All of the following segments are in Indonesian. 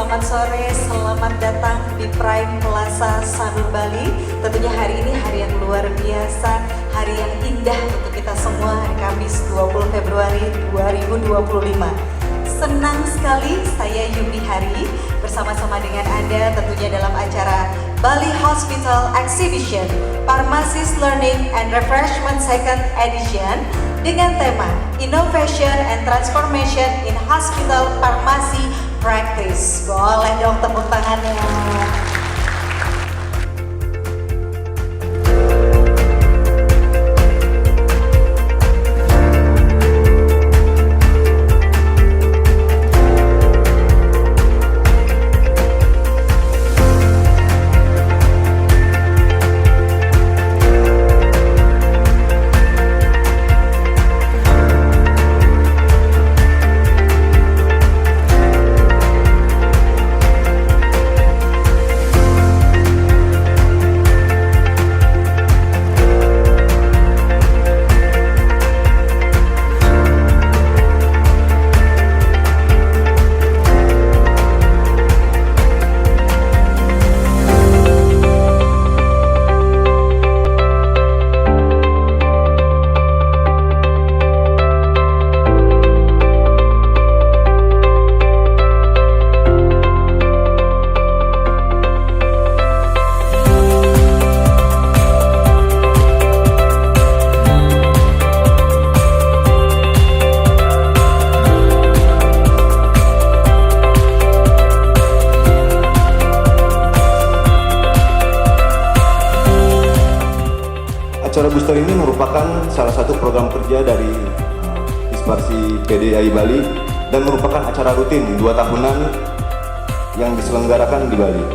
selamat sore, selamat datang di Prime Plaza Sanur Bali. Tentunya hari ini hari yang luar biasa, hari yang indah untuk kita semua, hari Kamis 20 Februari 2025. Senang sekali saya Yumi Hari bersama-sama dengan Anda tentunya dalam acara Bali Hospital Exhibition Pharmacist Learning and Refreshment Second Edition dengan tema Innovation and Transformation in Hospital Pharmacy Practice. Boleh dong tepuk tangannya. Acara booster ini merupakan salah satu program kerja dari Isparsi PDAI Bali dan merupakan acara rutin 2 tahunan yang diselenggarakan di Bali.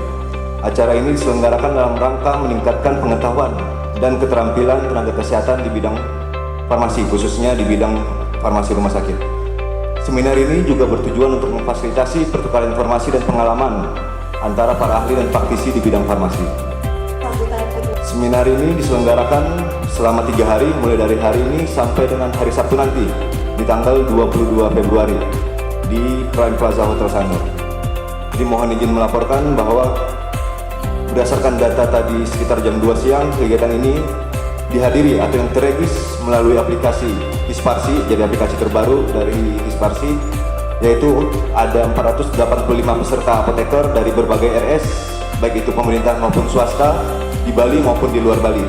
Acara ini diselenggarakan dalam rangka meningkatkan pengetahuan dan keterampilan tenaga kesehatan di bidang farmasi, khususnya di bidang farmasi rumah sakit. Seminar ini juga bertujuan untuk memfasilitasi pertukaran informasi dan pengalaman antara para ahli dan praktisi di bidang farmasi. Seminar ini diselenggarakan selama 3 hari, mulai dari hari ini sampai dengan hari Sabtu nanti, di tanggal 22 Februari, di Prime Plaza Hotel Sanur. Jadi mohon izin melaporkan bahwa berdasarkan data tadi sekitar jam 2 siang, kegiatan ini dihadiri atau yang terregis melalui aplikasi Isparsi, jadi aplikasi terbaru dari Isparsi, yaitu ada 485 peserta apoteker dari berbagai RS, baik itu pemerintah maupun swasta, di Bali maupun di luar Bali.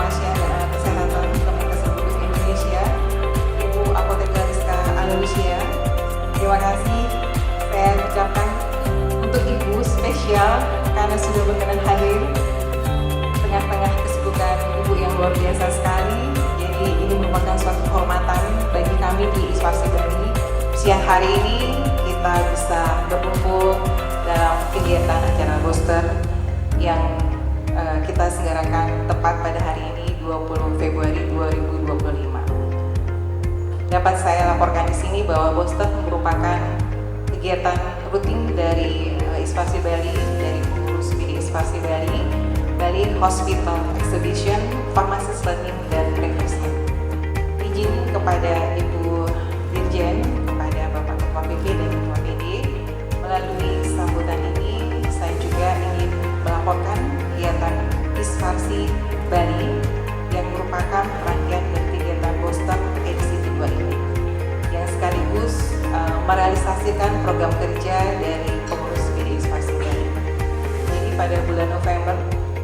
Kesehatan Kemenkes Republik Indonesia, Ibu Apoteker Rizka Anulisya. Terima kasih saya ucapkan untuk Ibu spesial karena sudah berkenan hadir tengah-tengah kesibukan Ibu yang luar biasa sekali. Jadi ini merupakan suatu kehormatan bagi kami di Isparsi Bali. Siang hari ini kita bisa berkumpul dalam kegiatan acara booster yang kita selenggarakan tepat pada hari ini 20 Februari 2025. Dapat saya laporkan di sini bahwa booster merupakan kegiatan rutin dari Isparsi Bali, dari pengurus BD Isparsi Bali, Bali Hospital Exhibition Pharmacist Learning dan Refreshment. Izin kepada Ibu Dirjen, kepada Bapak Ketua PP dan Ketua PD, melalui sambutan ini saya juga ingin melaporkan kegiatan Isparsi Bali yang merupakan rangkaian dari kegiatan booster edisi kedua ini yang sekaligus merealisasikan program kerja dari pengurus PD Isparsi Bali. Jadi pada bulan November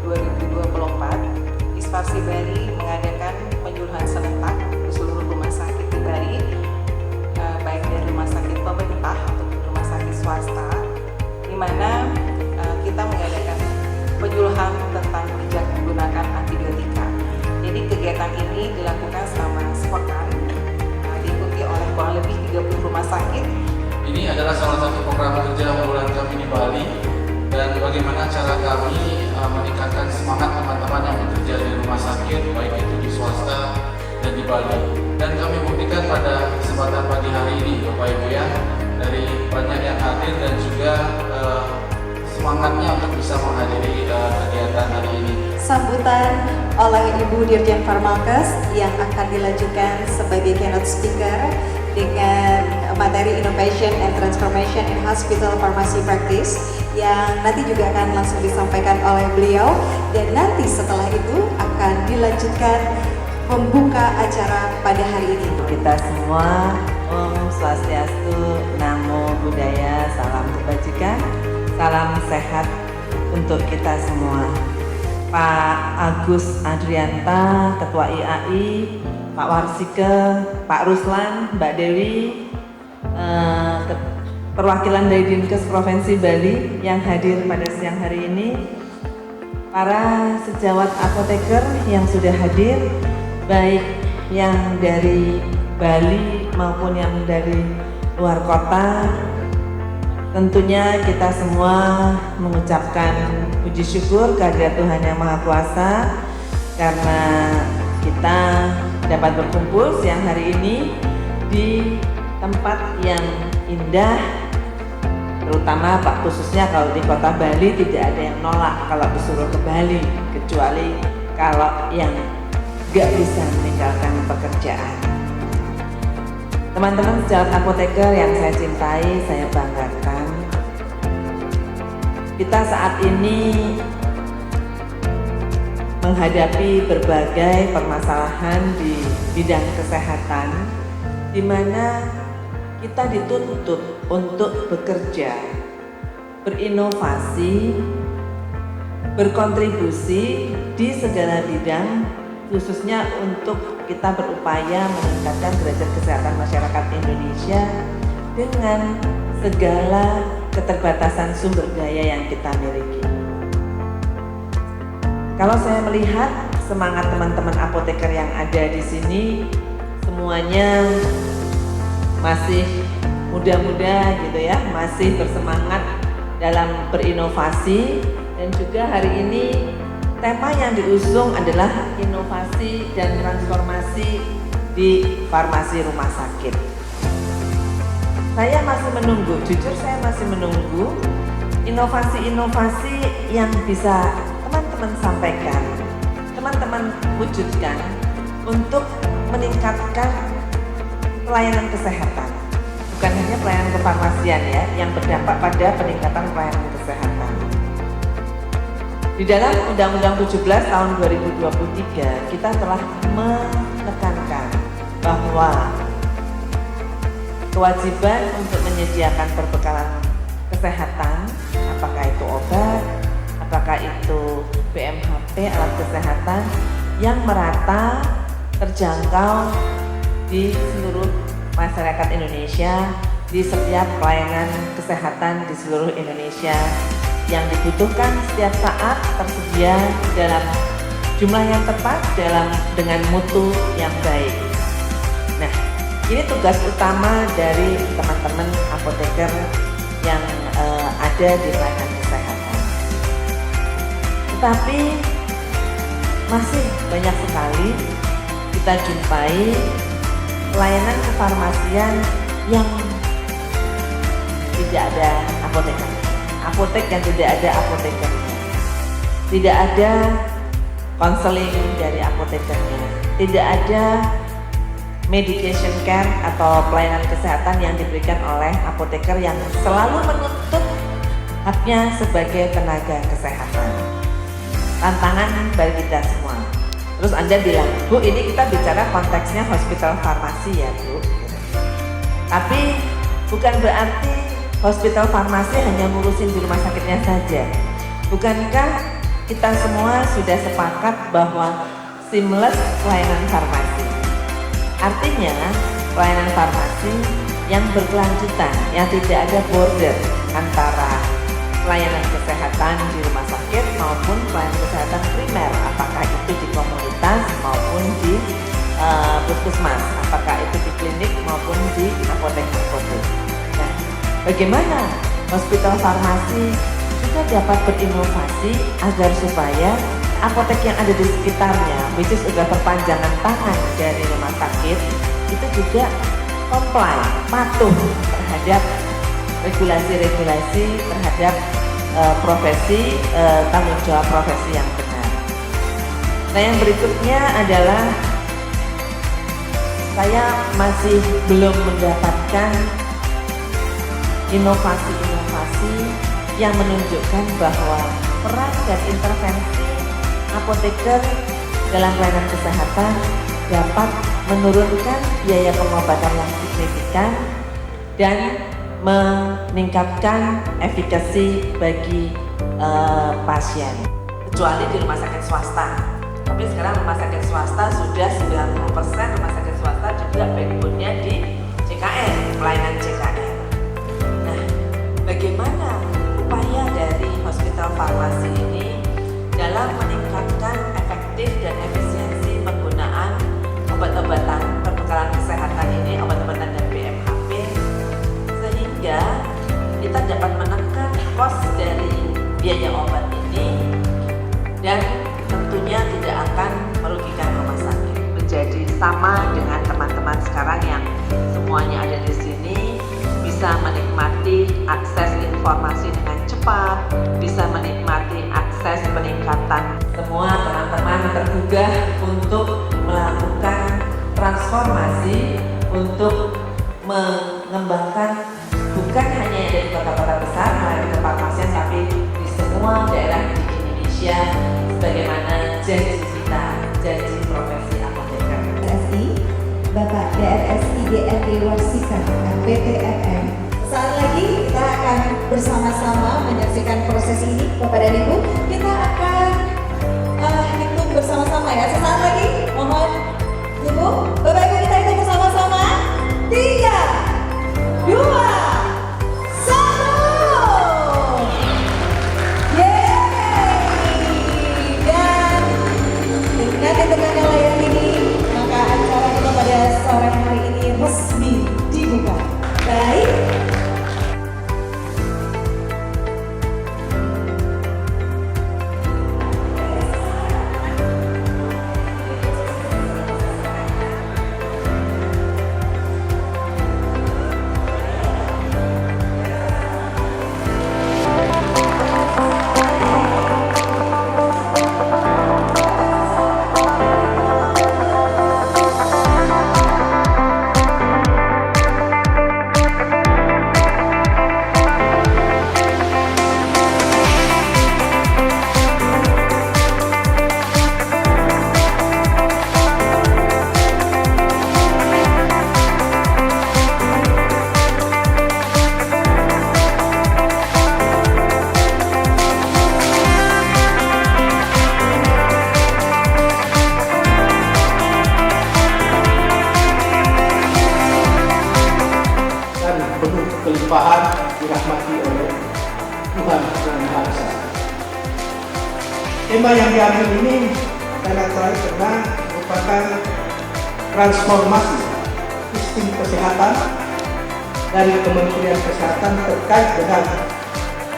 2024 Isparsi Bali mengadakan penyuluhan serentak ke seluruh rumah sakit di Bali, baik dari rumah sakit pemerintah atau rumah sakit swasta, di mana kita mengadakan penyuluhan tentang bijak menggunakan antibiotika. Jadi kegiatan ini dilakukan selama sepekan, diikuti oleh kurang lebih 30 rumah sakit. Ini adalah salah satu program kerja unggulan kami di Bali, dan bagaimana cara kami meningkatkan semangat teman-teman yang bekerja di rumah sakit, baik itu di swasta dan di Bali. Dan kami buktikan pada kesempatan pagi hari ini, Bapak Ibu ya, dari banyak yang hadir dan juga semangatnya untuk bisa menghadiri kegiatan hari ini. Sambutan oleh Ibu Dirjen Farmakes yang akan dilanjutkan sebagai keynote speaker dengan materi Innovation and Transformation in Hospital Pharmacy Practice yang nanti juga akan langsung disampaikan oleh beliau, dan nanti setelah itu akan dilanjutkan membuka acara pada hari ini. Kita semua, Om Swastiastu, Namo Buddhaya, salam kebajikan, salam sehat untuk kita semua. Pak Agus Adrianta, Ketua IAI, Pak Warsike, Pak Ruslan, Mbak Dewi, perwakilan dari Dinkes Provinsi Bali yang hadir pada siang hari ini, para sejawat apoteker yang sudah hadir, baik yang dari Bali maupun yang dari luar kota. Tentunya kita semua mengucapkan puji syukur kehadirat Tuhan Yang Maha Kuasa karena kita dapat berkumpul siang hari ini di tempat yang indah, terutama Pak, khususnya kalau di kota Bali tidak ada yang nolak kalau disuruh ke Bali, kecuali kalau yang gak bisa meninggalkan pekerjaan. Teman-teman sejawat apoteker yang saya cintai, saya banggakan, kita saat ini menghadapi berbagai permasalahan di bidang kesehatan, di mana kita dituntut untuk bekerja, berinovasi, berkontribusi di segala bidang, khususnya untuk kita berupaya meningkatkan derajat kesehatan masyarakat Indonesia dengan segala keterbatasan sumber daya yang kita miliki. Kalau saya melihat semangat teman-teman apoteker yang ada di sini, semuanya masih muda-muda gitu ya, masih bersemangat dalam berinovasi, dan juga hari ini tema yang diusung adalah inovasi dan transformasi di farmasi rumah sakit. Saya masih menunggu, jujur saya masih menunggu inovasi-inovasi yang bisa teman-teman sampaikan, teman-teman wujudkan untuk meningkatkan pelayanan kesehatan. Bukan hanya pelayanan kefarmasian ya, yang berdampak pada peningkatan pelayanan kesehatan. Di dalam Undang-Undang 17 tahun 2023, kita telah menekankan bahwa kewajiban untuk menyediakan perbekalan kesehatan, apakah itu obat, apakah itu BMHP, alat kesehatan yang merata, terjangkau di seluruh masyarakat Indonesia, di setiap pelayanan kesehatan di seluruh Indonesia, yang dibutuhkan setiap saat tersedia dalam jumlah yang tepat, dengan mutu yang baik. Nah, ini tugas utama dari teman-teman apoteker yang ada di pelayanan kesehatan. Tetapi masih banyak sekali kita jumpai pelayanan kefarmasian yang tidak ada apoteker. Apotek yang tidak ada apotekernya, tidak ada konseling dari apotekernya, tidak ada medication care atau pelayanan kesehatan yang diberikan oleh apoteker yang selalu menuntut haknya sebagai tenaga kesehatan. Tantangan bagi kita semua. Terus Anda bilang, Bu, ini kita bicara konteksnya hospital farmasi ya Bu. Tapi bukan berarti hospital farmasi hanya ngurusin di rumah sakitnya saja. Bukankah kita semua sudah sepakat bahwa seamless pelayanan farmasi? Artinya pelayanan farmasi yang berkelanjutan, yang tidak ada border antara pelayanan kesehatan di rumah sakit maupun pelayanan kesehatan primer, apakah itu di komunitas maupun di puskesmas, apakah itu di klinik maupun di apotek-apotek. Nah, bagaimana hospital farmasi juga dapat berinovasi agar supaya apotek yang ada di sekitarnya, which is sudah perpanjangan tangan dari rumah sakit, itu juga comply, patuh terhadap regulasi-regulasi, terhadap profesi, tanggung jawab profesi yang benar. Nah, yang berikutnya adalah saya masih belum mendapatkan inovasi-inovasi yang menunjukkan bahwa peran dan intervensi apoteker dalam pelayanan kesehatan dapat menurunkan biaya pengobatan yang signifikan dan meningkatkan efikasi bagi pasien, kecuali di rumah sakit swasta. Tapi sekarang rumah sakit swasta sudah 90% rumah sakit swasta juga backbone-nya di CKN, pelayanan CKN. Nah, bagaimana upaya dari hospital farmasi ini dalam meningkatkan efektif dan efisiensi penggunaan obat-obatan perbekalan kesehatan ini, obat-obatan dan BMHP, sehingga kita dapat menekan kos dari biaya obat ini dan tentunya tidak akan merugikan rumah sakit. Menjadi sama dengan teman-teman sekarang yang semuanya ada di sini, bisa menikmati akses informasi dengan cepat, bisa menikmati akses peningkatan. Semua teman-teman tergugah untuk melakukan transformasi, untuk mengembangkan bukan hanya yang ada di kota-kota besar, melayani kefarmasian, tapi di semua daerah di Indonesia, sebagaimana janji kita, janji profesi apoteker. RSI, Bapak DRSI DRD Warsika, PTFM. Saat lagi kita akan bersama-sama menyaksikan proses ini, Bapak dan Ibu. Kita akan hitung bersama-sama ya. Sesaat lagi, mohon Ibu, Bapak Ibu kita hitung bersama-sama. 3, 2, 1. Dan dengan layar ini, maka acara kita pada sore hari ini resmi dibuka. Baik. penuh kelimpahan dirahmati oleh Tuhan Yang Maha Esa. Tema yang diambil ini saya tarik karena merupakan transformasi sistem kesehatan dari Kementerian Kesehatan terkait dengan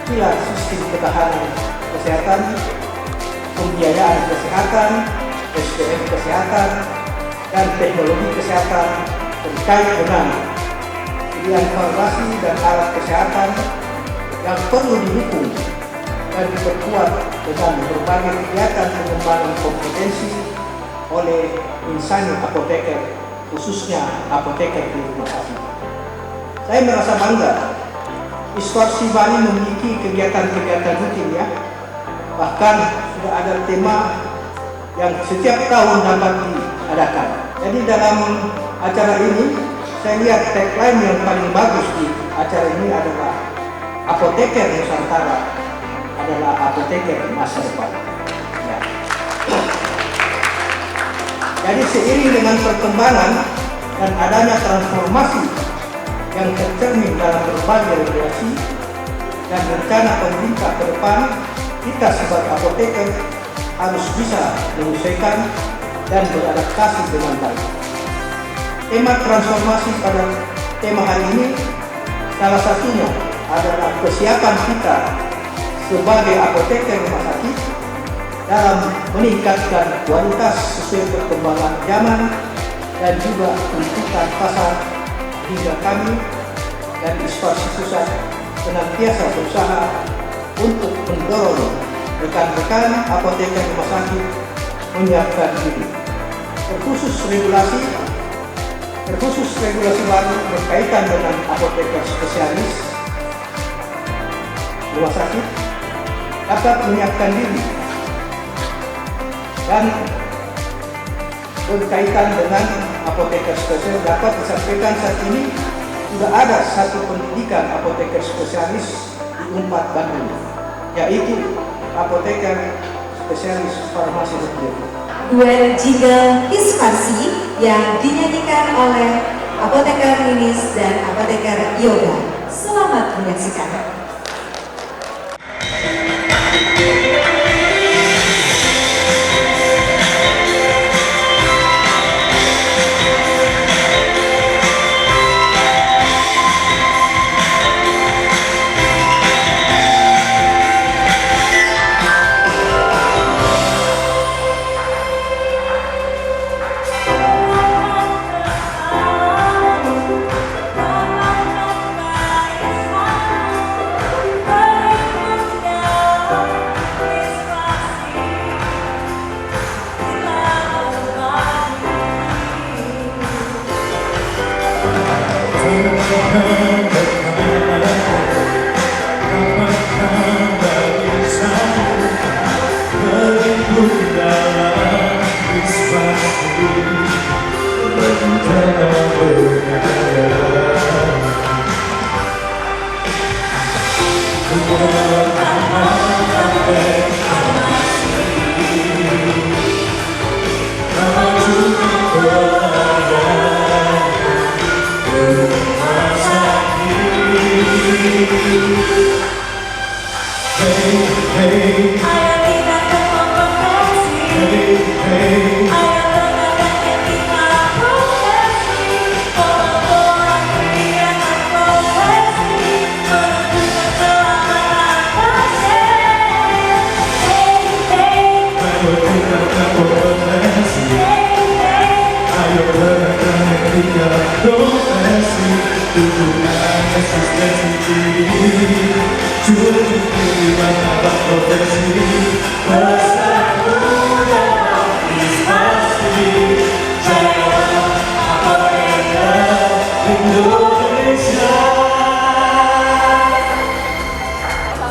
pilar sistem ketahanan kesehatan, pembiayaan kesehatan, SDM kesehatan, dan teknologi kesehatan terkait dengan pilihan farmasi dan alat kesehatan yang perlu didukung dan diperkuat dengan berbagai kegiatan pengembangan kompetensi oleh insan apoteker, khususnya apoteker di rumah sakit. Saya merasa bangga Isparsi Bali memiliki kegiatan-kegiatan rutin ya. Bahkan sudah ada tema yang setiap tahun dapat diadakan. Jadi dalam acara ini saya lihat tagline yang paling bagus di acara ini adalah apoteker Nusantara adalah apoteker masa depan. Ya. Jadi seiring dengan perkembangan dan adanya transformasi yang tercermin dalam berbagai regulasi dan rencana pemerintah ke depan, kita sebagai apoteker harus bisa menyesuaikan dan beradaptasi dengan baik. Tema transformasi pada tema hari ini salah satunya adalah kesiapan kita sebagai apoteker rumah sakit dalam meningkatkan kualitas sesuai perkembangan zaman dan juga menentukan pasar, hingga kami dan Isparsi Pusat senantiasa berusaha untuk mendorong rekan-rekan apoteker rumah sakit menyiapkan diri. Terkhusus regulasi terkhusus regulasi baru berkaitan dengan apoteker spesialis rumah sakit dapat menyiapkan diri dan berkaitan dengan apoteker spesialis dapat disampaikan saat ini sudah ada satu pendidikan apoteker spesialis di Unpad Bandung, yaitu apoteker spesialis farmasi Rupiah. Duel jingle Hisparsi yang dinyanyikan oleh apoteker Ninis dan apoteker Yoga. Selamat menyaksikan.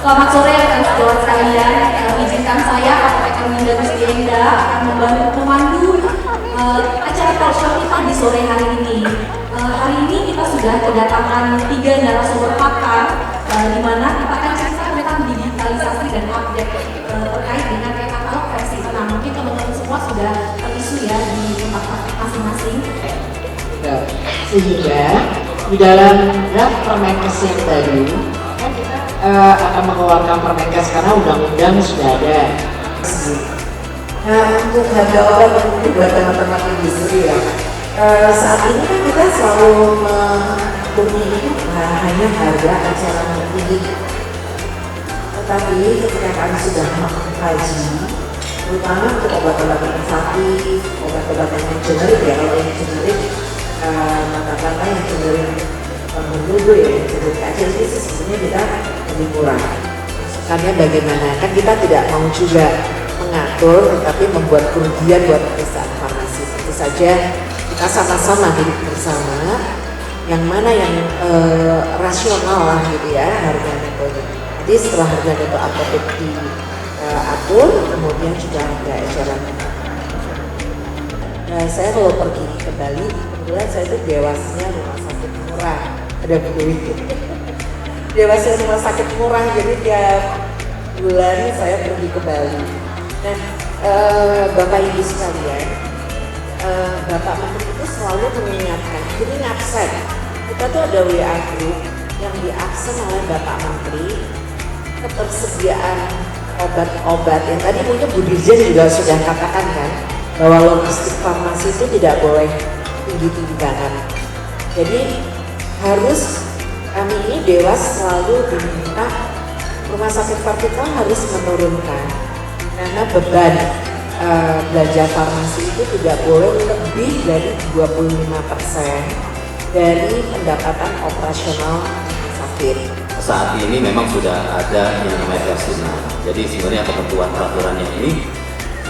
Selamat sore rekan-rekan sekalian. Izinkan saya Apoteker Winda Gustienda akan membantu memandu acara talkshow kita di sore hari ini. Hari ini kita sudah kedatangan 3 narasumber pakar, di mana kita akan cerita tentang digitalisasi dan update terkait dengan e-katalog versi 6. Mungkin teman-teman semua sudah terisu ya di tempat masing-masing. Sehingga di dalam draft Permenkes yang baru akan mengeluarkan Permenkes karena undang-undang sudah ada. Nah, untuk harga obat mungkin buat teman-teman industri ya. Saat ini kan kita selalu memiliki hanya harga acara tinggi. Tetapi ketika kami sudah mengkaji, terutama untuk obat-obatan sakit, obat-obatan yang generik ya, kalau yang generik katakanlah yang generik dulu ya, yang generik aja itu sebenarnya kita lebih murah. Karena bagaimana? Kan kita tidak mau juga mengatur, tapi membuat kerugian buat perusahaan farmasi. Tentu saja kita sama-sama hidup bersama, yang mana yang rasional lah gitu ya harga negonya. Jadi setelah harga nego apotek diatur, kemudian juga harga eceran. Saya kalau pergi ke Bali, kebetulan saya itu dewasnya rumah sakit murah, ada begitu. Dewasnya rumah sakit murah, jadi tiap bulan saya pergi ke Bali. Nah, Bapak Ibu sekalian, Bapak Menteri itu selalu mengingatkan, jadi ngabsen. Kita tuh ada WA group yang diakses oleh Bapak Menteri, ketersediaan obat-obat yang tadi mungkin Bu Dirjen juga sudah katakan kan, bahwa logistik farmasi itu tidak boleh tinggi-tinggi banget. Jadi harus kami ini Dewas selalu diminta rumah sakit vertikal harus menurunkan karena beban belanja farmasi itu tidak boleh lebih dari 25% dari pendapatan operasional sakit. Saat ini memang sudah ada yang namanya versi 6. Jadi sebenarnya ketentuan peraturannya ini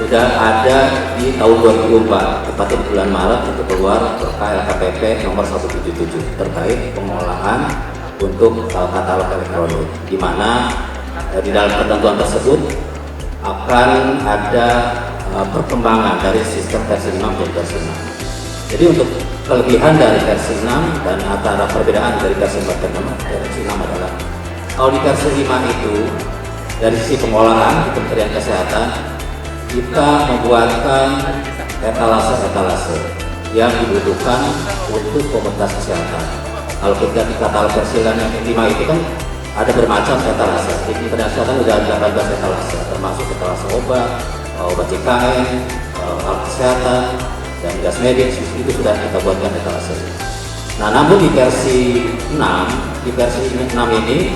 sudah ada di tahun 2004, tepatnya di bulan Maret itu keluar LKPP nomor 177 terkait pengolahan untuk katalog elektronik, di mana di dalam ketentuan tersebut akan ada perkembangan dari sistem versi 6 dan versi 6. Jadi untuk kelebihan dari versi 6 dan antara perbedaan dari versi 4 dan versi 6 adalah kalau di versi 5 itu dari sisi pengolahan di Kementerian Kesehatan kita membuatkan etalase-etalase yang dibutuhkan untuk komunitas kesehatan. Kalau kita di katalog versi 5 itu kan ada bermacam etalase. Di Kementerian Kesehatan sudah ada 18 etalase, termasuk etalase obat, obat CKN, alat kesehatan, dan gas medis, itu sudah kita buatkan etalase. Nah, namun di versi 6 ini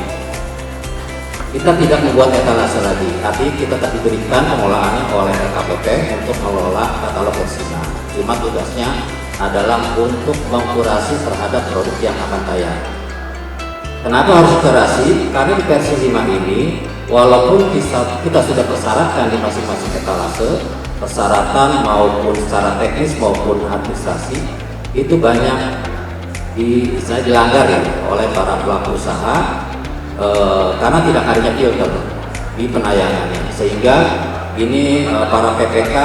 kita tidak membuat etalase lagi, tapi kita diberikan pengolahannya oleh LKPP untuk mengelola katalog versi 6. Cuma tugasnya adalah untuk mengkurasi terhadap produk yang akan tayang. Kenapa harus kurasi? Karena di versi 5 ini, walaupun kita sudah persyaratkan di masing-masing etalase, persyaratan maupun secara teknis maupun administrasi itu banyak dilanggar ya oleh para pelaku usaha karena tidak adanya filter di penayangannya, sehingga ini para PPK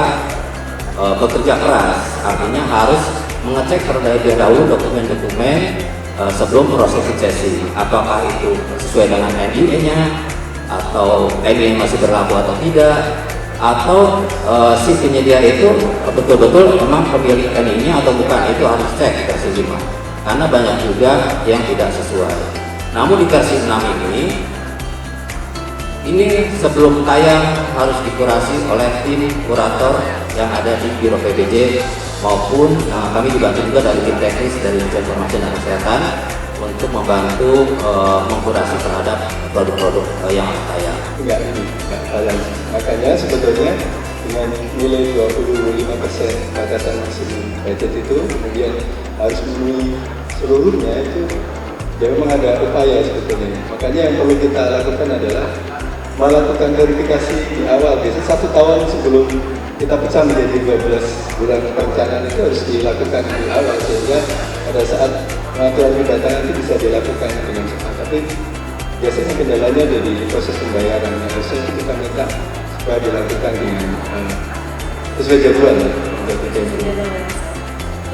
bekerja keras, artinya harus mengecek terlebih dahulu dokumen-dokumen sebelum proses lisensi, apakah itu sesuai dengan NDA-nya atau NDA masih berlaku atau tidak, atau si penyedia itu betul-betul memang pemilik NDA-nya atau bukan, itu harus cek versi 5 karena banyak juga yang tidak sesuai. Namun di versi 6 ini sebelum tayang harus dikurasi oleh tim kurator yang ada di Biro PBJ maupun kami dibantu juga dari tim teknis dari Informasi dan Kesehatan untuk membantu mengkurasi terhadap produk-produk yang tayang. Enggak balance. Makanya sebetulnya dengan nilai 25% batasan maksimum budget itu kemudian harus memenuhi seluruhnya itu ya memang ada upaya sebetulnya. Makanya yang perlu kita lakukan adalah melakukan verifikasi di awal. Biasanya 1 tahun sebelum kita pecah menjadi 12 bulan perencanaan itu harus dilakukan di awal sehingga pada saat pengaturan kedatangan itu bisa dilakukan dengan cepat. Tapi biasanya kendalanya ada di proses pembayaran. Harusnya kita minta supaya dilakukan dengan sesuai jadwal.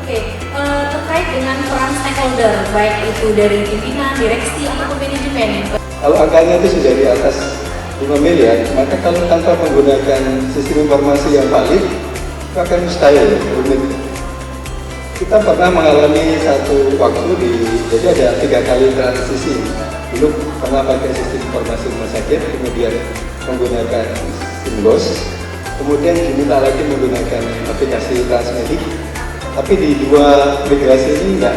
Oke, terkait dengan peran stakeholder, baik itu dari pimpinan, direksi, ataupun manajemen. Kalau angkanya itu sudah di atas 5 miliar, maka kalau tanpa menggunakan sistem informasi yang valid, itu akan mustahil, rumit. Kita pernah mengalami satu waktu jadi ada 3 kali transisi. Dulu pernah pakai sistem informasi rumah sakit, kemudian menggunakan SIMBOS, kemudian diminta lagi menggunakan aplikasi Transmedik. Tapi di 2 migrasi ini nggak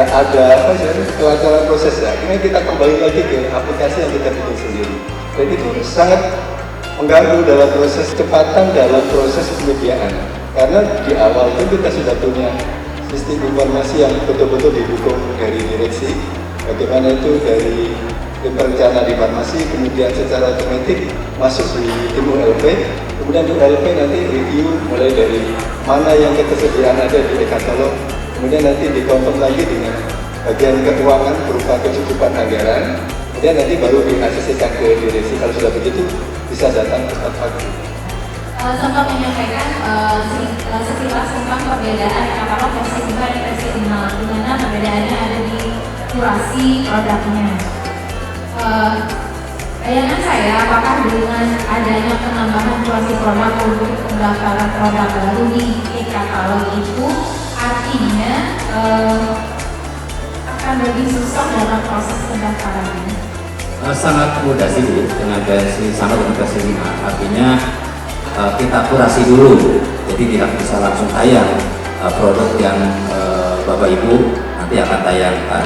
ada kelancaran prosesnya. Akhirnya kita kembali lagi ke aplikasi yang kita bikin sendiri. Dan itu sangat mengganggu dalam proses kecepatan dalam proses penyediaan. Karena di awal itu kita sudah punya sistem informasi yang betul-betul didukung dari direksi. Bagaimana itu dari tim perencana di farmasi, kemudian secara otomatis masuk di tim ULP, kemudian di ULP nanti review mulai dari mana yang ketersediaan ada di e-katalog, kemudian nanti dikonfirm lagi dengan bagian keuangan berupa kecukupan anggaran, kemudian nanti baru di-ACC-kan ke direksi. Kalau sudah begitu bisa datang tepat waktu. Sempat menyampaikan sekilas tentang perbedaan katalog versi 5 dan versi 6, di mana perbedaannya ada di kurasi produknya. Bayangan saya, apakah dengan adanya penambahan kurasi produk untuk pendaftaran produk baru di e-katalog itu artinya akan lebih susah dalam proses pendaftarannya? Sangat mudah sih Bu, dengan versi sama dengan versi 5. Artinya kita kurasi dulu, jadi tidak bisa langsung tayang produk yang Bapak Ibu nanti akan tayangkan.